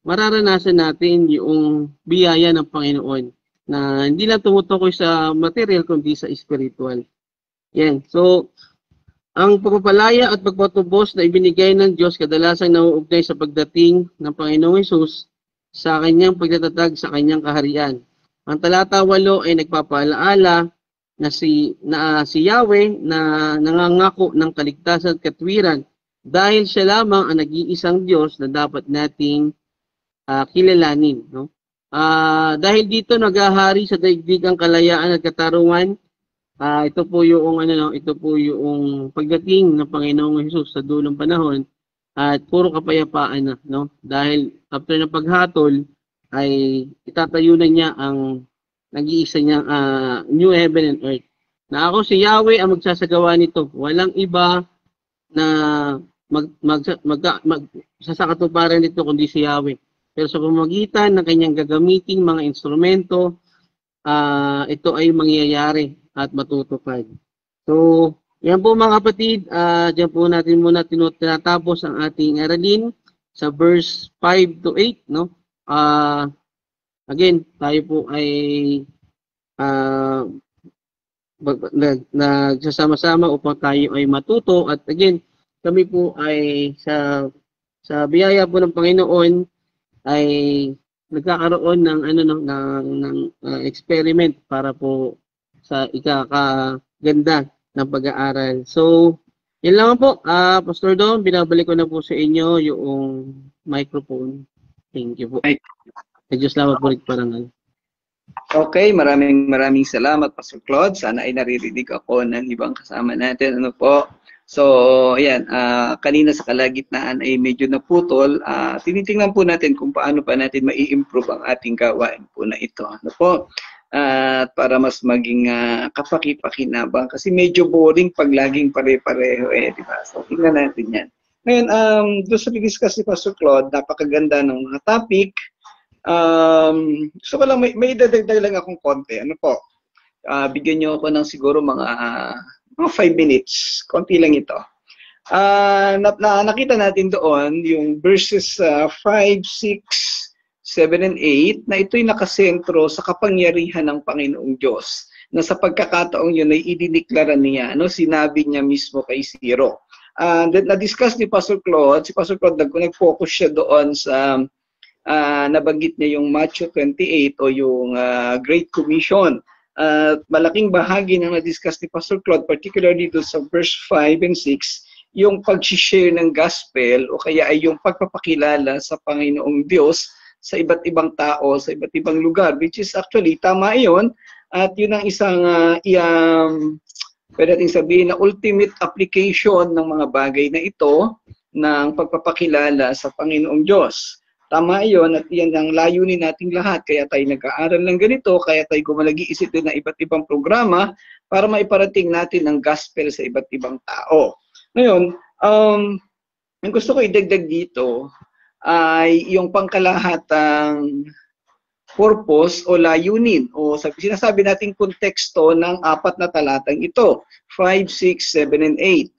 mararanasan natin yung biyaya ng Panginoon na hindi lang tumutukoy sa material kundi sa spiritual. Yan. So, ang pagpapalaya at pagpatubos na ibinigay ng Diyos kadalasang nauugnay sa pagdating ng Panginoong Hesus sa kanyang pagtatatag sa kanyang kaharian. Ang talata 8 ay nagpapaalaala na si Yahweh na nangangako ng kaligtasan at katwiran dahil siya lamang ang nag-iisang Diyos na dapat nating kilalanin, no? Dahil dito naghahari sa daigdig ang kalayaan at katarungan. Ito po yung ito po yung pagdating ng Panginoong Hesus sa dulong panahon at puro kapayapaan na, no? Dahil after ng paghatol ay itatayo na niya ang nag-iisa niyang new heaven and earth. Na ako si Yahweh ang magsasagawa nito. Walang iba na sa katuparan nito kundi si Yahweh. Pero sa pamamagitan ng kanyang gagamiting mga instrumento, ito ay mangyayari at matutupad. So, yan po mga kapatid, dyan po natin muna tinatapos ang ating aralin sa verse 5 to 8, no? Again, tayo po ay nagsasama-sama upang tayo ay matuto at again, kami po ay sa biyaya po ng Panginoon ay nagkakaroon ng experiment para po sa ikakaganda ng pag-aaral. So, yun lang po. Pastor Dom, binabalik ko na po sa inyo yung microphone. Thank you po. Diyos lamang po rin parangal. Okay, maraming salamat, Pastor Claude. Sana ay naririnig ako ng ibang kasama natin. Ano po? So, ayan, kanina sa kalagitnaan ay medyo naputol. Tinitingnan po natin kung paano pa natin mai-improve ang ating gawain po na ito. Ano po? Para mas maging kapaki-pakinabang. Kasi medyo boring pag laging pare-pareho di ba? So, tingnan natin yan. Ngayon, doon sa discuss ni Pastor Claude, napakaganda ng mga topic. So, may dadagdag lang akong konti. Ano po? Bigyan niyo ako ng siguro mga 5 minutes. Konti lang ito. Nakita natin doon yung verses 5, 6, 7, and 8 na ito'y nakasentro sa kapangyarihan ng Panginoong Diyos na sa pagkakataong yun ay idiniklara niya, sinabi niya mismo kay Ciro. Na-discuss ni Pastor Claude, si Pastor Claude nag-focus siya doon sa nabanggit niya yung Matthew 28 o yung Great Commission. Malaking bahagi ng na-discuss ni Pastor Claude, particularly dito sa verse 5 and 6, yung pag-share ng gospel o kaya ay yung pagpapakilala sa Panginoong Diyos sa iba't ibang tao, sa iba't ibang lugar, which is actually tama yun. At yun ang isang pwede natin sabihin na ultimate application ng mga bagay na ito ng pagpapakilala sa Panginoong Diyos. Tama yun at yan ang layunin nating lahat. Kaya tayo nag-aaral ng ganito, kaya tayo gumalagi-isip din ng iba't ibang programa para maiparating natin ang gospel sa iba't ibang tao. Ngayon, ang gusto ko idagdag dito ay yung pangkalahatang purpose o layunin o sinasabi nating konteksto ng 4 na talatang ito, 5, 6, 7, and 8.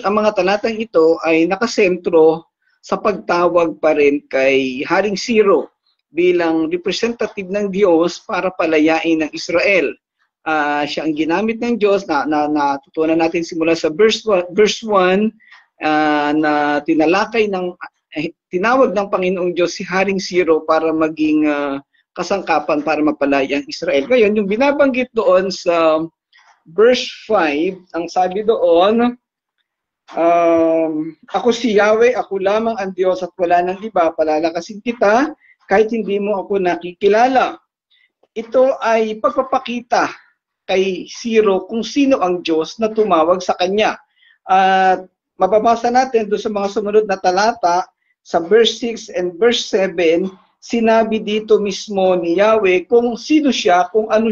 Ang mga talatang ito ay nakasentro sa pagtawag pa rin kay Haring Ciro bilang representative ng Diyos para palayain ng Israel. Siya ang ginamit ng Diyos na natutunan natin simula sa verse 1 na tinawag ng Panginoong Diyos si Haring Ciro para maging kasangkapan para mapalaya ang Israel. Ngayon, yung binabanggit doon sa verse 5, ang sabi doon, ako si Yahweh, ako lamang ang Diyos at wala nang iba, palalakasin kita kahit hindi mo ako nakikilala. Ito ay pagpapakita kay Ciro kung sino ang Diyos na tumawag sa kanya. At mababasa natin doon sa mga sumunod na talata, sa verse 6 and verse 7, sinabi dito mismo ni Yahweh kung sino siya, kung ano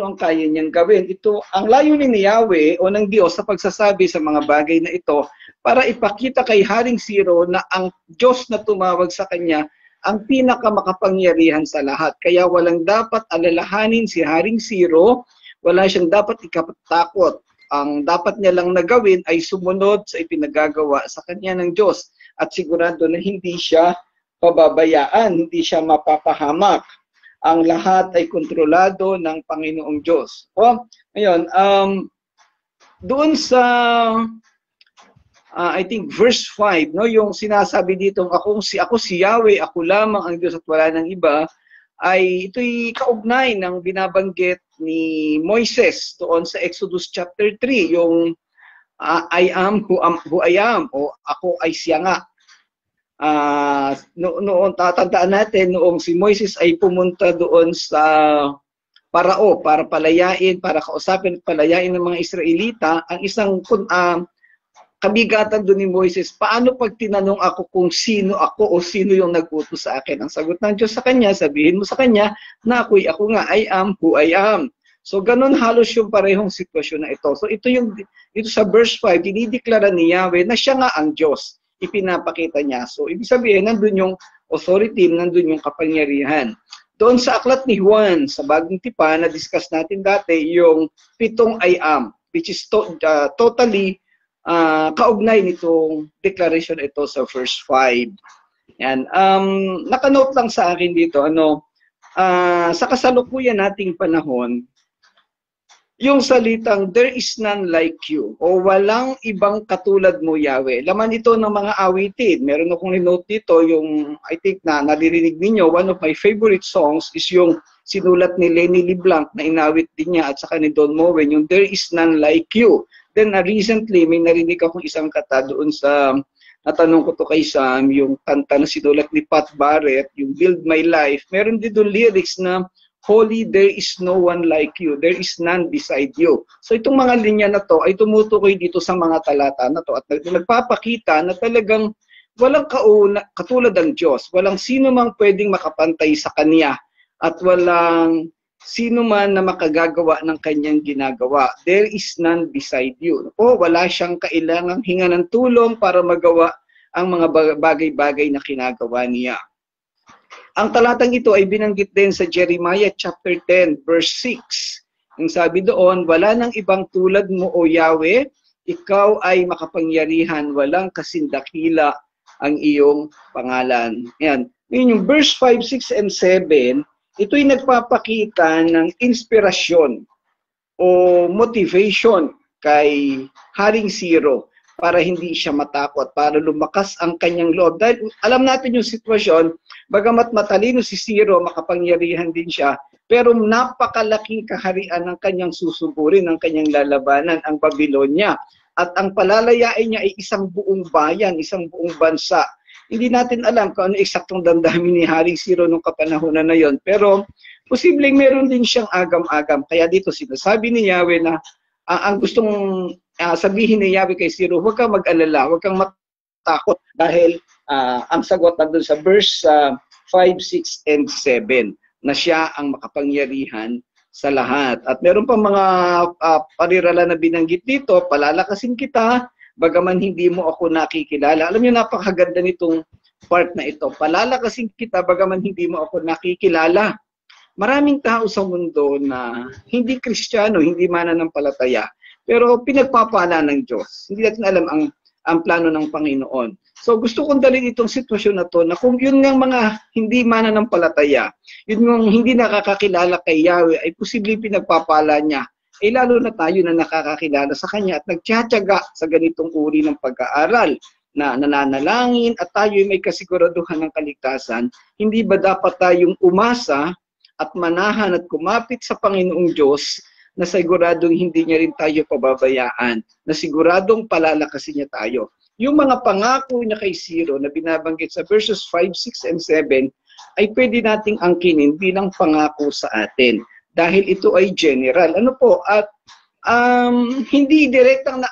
ang kaya niyang gawin. Ito, ang layunin ni Yahweh o ng Diyos sa pagsasabi sa mga bagay na ito para ipakita kay Haring Ciro na ang Diyos na tumawag sa kanya ang pinakamakapangyarihan sa lahat. Kaya walang dapat alalahanin si Haring Ciro, wala siyang dapat ikatakot. Ang dapat niya lang na gawin ay sumunod sa ipinagagawa sa kanya ng Diyos at sigurado na hindi siya pababayaan, hindi siya mapapahamak. Ang lahat ay kontrolado ng Panginoong Diyos. Ngayon, doon sa I think verse 5, yung sinasabi dito, ako si Yahweh, ako lamang ang Diyos at wala nang iba, ay ito'y kaugnay ng binabanggit ni Moises doon sa Exodus chapter 3, yung I am who I am, o ako ay siya nga. Noon tatandaan natin noong si Moises ay pumunta doon sa Parao para palayain, para kausapin at palayain ng mga Israelita, ang isang kabigatan doon ni Moises, paano pag tinanong ako kung sino ako o sino yung nag-utos sa akin? Ang sagot ng Diyos sa kanya, sabihin mo sa kanya na ako nga, I am who I am. So ganun halos yung parehong sitwasyon na ito. So ito sa verse 5, dinideklara ni Yahweh na siya nga ang Diyos. Ipinapakita niya. So ibig sabihin, nandun yung authority, nandun yung kapangyarihan. Doon sa aklat ni Juan, sa Bagong Tipan, na-discuss natin dati, yung 7 I am, which is totally kaugnay nitong declaration ito sa verse 5. Yan. Nakanote lang sa akin dito, sa kasalukuyan nating panahon, yung salitang, there is none like you, o walang ibang katulad mo, Yahweh. Laman ito ng mga awitin. Meron akong note dito, yung, I think na naririnig ninyo, one of my favorite songs is yung sinulat ni Lenny LeBlanc na inawit din niya at saka ni Don Moen, yung there is none like you. Then recently, may narinig akong isang kata doon sa, natanong ko to kay Sam, yung kanta na sinulat ni Pat Barrett, yung Build My Life. Meron din doon lyrics na, Holy, there is no one like you. There is none beside you. So itong mga linya na to ay tumutukoy dito sa mga talata na to at nagpapakita na talagang walang katulad ng Diyos. Walang sino mang pwedeng makapantay sa Kanya at walang sino man na makagagawa ng Kanyang ginagawa. There is none beside you. O wala siyang kailangang hinga ng tulong para magawa ang mga bagay-bagay na kinagawa niya. Ang talatang ito ay binanggit din sa Jeremiah chapter 10 verse 6. Ang sabi doon, wala nang ibang tulad mo o Yahweh, ikaw ay makapangyarihan, walang kasindakila ang iyong pangalan. Yan. Yung verse 5, 6, and 7, ito'y nagpapakita ng inspirasyon o motivation kay Haring Ciro para hindi siya matakot, para lumakas ang kanyang loob. Dahil alam natin yung sitwasyon, bagamat matalino si Ciro, makapangyarihan din siya, pero napakalaking kaharian ng kanyang susugurin, ng kanyang lalabanan, ang Babylonia. At ang palalayain niya ay isang buong bayan, isang buong bansa. Hindi natin alam kung ano eksaktong damdamin ni Haring Ciro nung kapanahonan na yon, pero posibleng meron din siyang agam-agam. Kaya dito sinasabi ni Yahweh na ang gustong sabihin ni Yahweh kay Ciro, huwag kang mag-alala, huwag kang matakot dahil ang sagot nandun sa verse 5, 6, and 7 na siya ang makapangyarihan sa lahat. At meron pa mga parirala na binanggit dito, palalakasin kita, bagaman hindi mo ako nakikilala. Alam niyo, napakaganda nitong part na ito. Palalakasin kita, bagaman hindi mo ako nakikilala. Maraming tao sa mundo na hindi Kristiyano, hindi mananampalataya, pero pinagpapala ng Diyos. Hindi natin alam ang plano ng Panginoon. So gusto kong dalhin itong sitwasyon na to na kung yun ng mga hindi mananampalataya, yun ng hindi nakakakilala kay Yahweh ay posibleng pinagpapala niya. Eh lalo na tayo na nakakakilala sa Kanya at nagtsatsaga sa ganitong uri ng pag-aaral na nananalangin at tayo may kasiguraduhan ng kaligtasan, hindi ba dapat tayong umasa at manahan at kumapit sa Panginoong Diyos na siguradong hindi niya rin tayo pababayaan, na siguradong palalakasin niya tayo. Yung mga pangako niya kay Ciro na binabanggit sa verses 5, 6, and 7 ay pwede nating angkinin bilang pangako sa atin. Dahil ito ay general. Ano po? At hindi direktang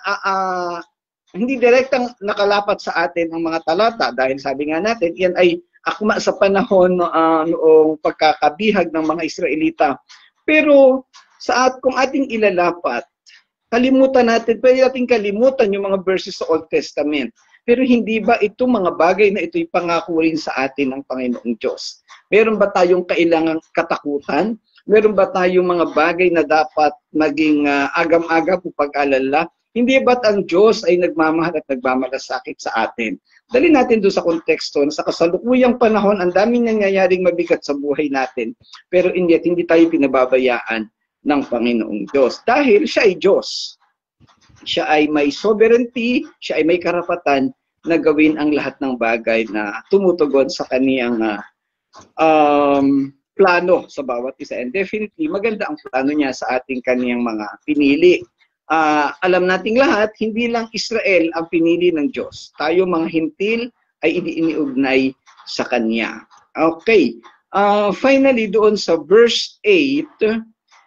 nakalapat sa atin ang mga talata dahil sabi nga natin, yan ay akma sa panahon noong pagkakabihag ng mga Israelita. Pero kung ating ilalapat, kalimutan natin, pwede natin kalimutan yung mga verses sa Old Testament. Pero hindi ba itong mga bagay na ito'y pangako rin sa atin ng Panginoong Diyos? Meron ba tayong kailangang katakutan? Meron ba tayong mga bagay na dapat maging agam-agam o pag-alala? Hindi ba't ang Diyos ay nagmamahal at nagmamalasakit sa atin? Dali natin doon sa konteksto na sa kasalukuyang panahon, ang daming nangyayaring mabigat sa buhay natin. Pero yet, hindi tayo pinababayaan ng Panginoong Diyos. Dahil siya ay Diyos. Siya ay may sovereignty, siya ay may karapatan na gawin ang lahat ng bagay na tumutugon sa kaniyang plano sa bawat isa. And definitely, maganda ang plano niya sa ating kaniyang mga pinili. Alam nating lahat, hindi lang Israel ang pinili ng Diyos. Tayo mga hintil ay iniugnay sa Kanya. Okay. Finally, doon sa verse 8,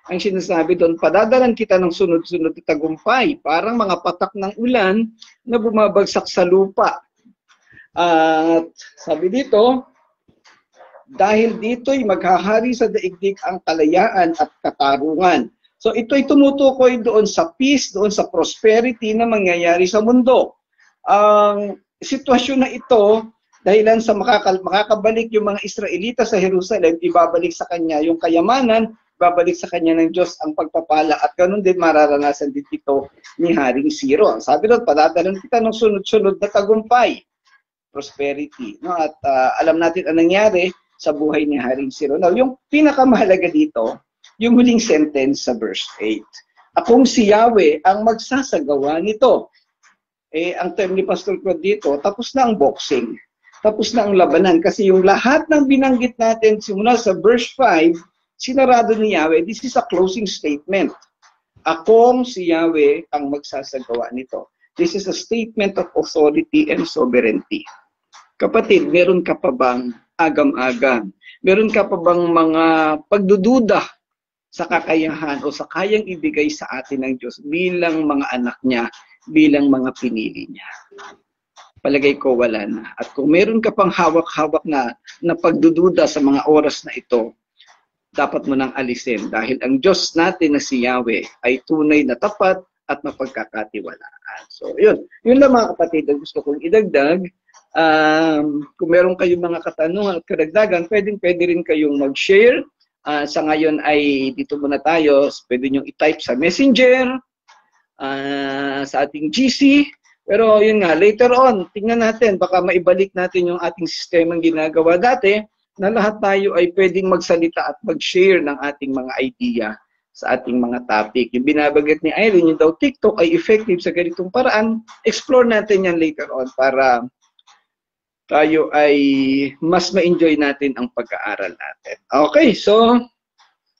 ang sinasabi doon, padadalan kita ng sunod-sunod na tagumpay, parang mga patak ng ulan na bumabagsak sa lupa. At sabi dito, dahil dito'y maghahari sa daigdig ang kalayaan at katarungan. So ito'y tumutukoy doon sa peace, doon sa prosperity na mangyayari sa mundo. Ang sitwasyon na ito, dahilan sa makakabalik yung mga Israelita sa Jerusalem, ibabalik sa Kanya yung kayamanan, babalik sa Kanya ng Diyos ang pagpapala at ganun din mararanasan din ito ni Haring Ciro. Sabi doon, padadalan kita ng sunod-sunod na tagumpay, prosperity. No? At alam natin ang nangyari sa buhay ni Haring Ciro. Now, yung pinakamahalaga dito, yung huling sentence sa verse 8. Akong si Yahweh ang magsasagawa nito. Ang term ni Pastor Claude dito, tapos na ang boxing. Tapos na ang labanan. Kasi yung lahat ng binanggit natin simula sa verse 5, sinarado ni Yahweh, this is a closing statement. Akong si Yahweh ang magsasagawa nito. This is a statement of authority and sovereignty. Kapatid, meron ka pa bang agam-agam? Meron ka pa bang mga pagdududa sa kakayahan o sa kayang ibigay sa atin ng Diyos bilang mga anak niya, bilang mga pinili niya? Palagay ko wala na. At kung meron ka pang hawak-hawak na pagdududa sa mga oras na ito, dapat mo nang alisin dahil ang Diyos natin na si Yahweh ay tunay na tapat at mapagkakatiwalaan. So, yun. Yun lang mga kapatid ang gusto kong idagdag. Kung meron kayong mga katanungan at karagdagan, pwede rin kayong mag-share. Sa ngayon ay dito muna tayo. Pwede nyo i-type sa Messenger, sa ating GC. Pero yun nga, later on, tingnan natin, baka maibalik natin yung ating sistemang ginagawa dati na lahat tayo ay pwedeng magsalita at mag-share ng ating mga idea sa ating mga topic. Yung binabagat ni Irene, yung daw TikTok ay effective sa ganitong paraan. Explore natin yan later on para tayo ay mas ma-enjoy natin ang pag-aaral natin. Okay, so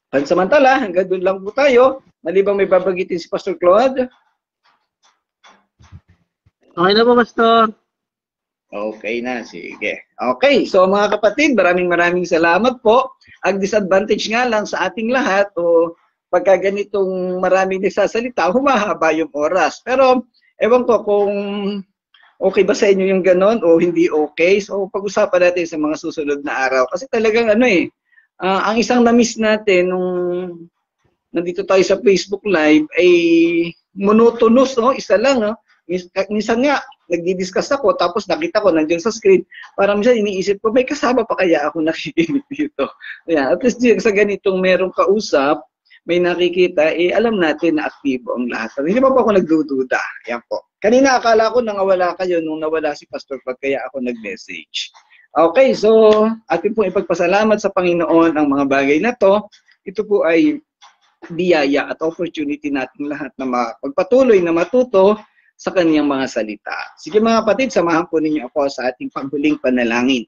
pansamantala, hanggang doon lang po tayo. Malibang may babagitin si Pastor Claude. Okay na po, Pastor. Okay na, sige. Okay, so mga kapatid, maraming salamat po. Ang disadvantage nga lang sa ating lahat, o pagka ganitong maraming nagsasalita, humahaba yung oras. Pero, ewan ko kung okay ba sa inyo yung ganon o hindi okay. So, pag-usapan natin sa mga susunod na araw. Kasi talagang ang isang na-miss natin nung nandito tayo sa Facebook Live ay monotonous, no? Isa lang, no? Minsan nga, nagdi-discuss ako, tapos nakita ko nandiyan sa screen, parang minsan iniisip ko, may kasama pa kaya ako nakikinig dito. Ayan, at least sa ganitong merong kausap, may nakikita, alam natin na aktibo ang lahat. Hindi pa po ako nagdududa. Ayan po. Kanina akala ko nangawala kayo nung nawala si Pastor Claude, kaya ako nag-message. Okay, so atin pong ipagpasalamat sa Panginoon ang mga bagay na to. Ito po ay biyaya at opportunity natin lahat na magpatuloy na matuto sa kanyang mga salita. Sige mga kapatid, samahan po ninyo ako sa ating panghuling panalangin.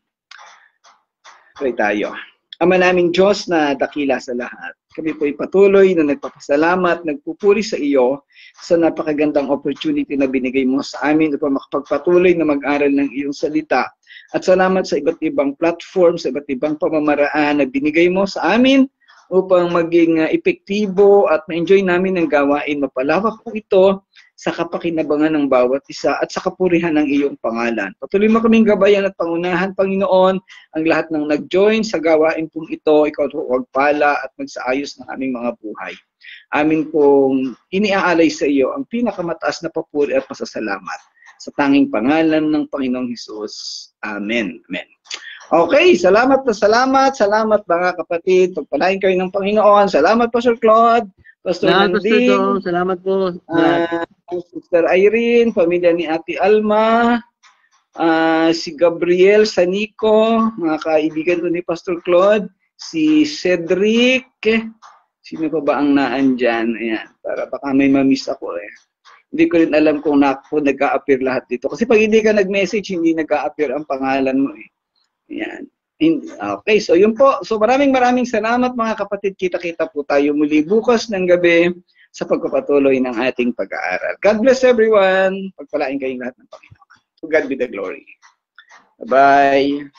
Pray tayo. Ama naming Diyos na dakila sa lahat, kami po ay patuloy na nagpapasalamat, nagpupuri sa iyo sa napakagandang opportunity na binigay mo sa amin upang makapagpatuloy na mag-aral ng iyong salita. At salamat sa iba't ibang platform, sa iba't ibang pamamaraan na binigay mo sa amin upang maging epektibo at ma-enjoy namin ang gawain. Mapalawak po ito sa kapakinabangan ng bawat isa at sa kapurihan ng iyong pangalan. Patuloy mo kaming gabayan at pangunahan, Panginoon, ang lahat ng nag-join sa gawain pong ito, ikaw huwag pala at magsaayos ng aming mga buhay. Amin pong iniaalay sa iyo ang pinakamataas na papuri at pasasalamat sa tanging pangalan ng Panginoong Hesus. Amen. Amen. Okay, salamat mga kapatid. Pagpalain kayo ng Panginoon. Salamat, Pastor Claude. Pastor Nanding, salamat po. Sister Irene, pamilya ni Ate Alma, si Gabriel Sanico, mga kaibigan ko ni Pastor Claude, si Cedric, sino pa ba ang naan dyan? Ayan, para baka may mamiss ako eh. Hindi ko rin alam kung nag-a-appear lahat dito. Kasi pag hindi ka nag-message, hindi nag-a-appear ang pangalan mo eh. Ayan. Okay, so yun po. So maraming salamat mga kapatid. Kita-kita po tayo muli bukas ng gabi sa pagpapatuloy ng ating pag-aaral. God bless everyone. Pagpalain kayong lahat ng Panginoon. To God be the glory. Bye.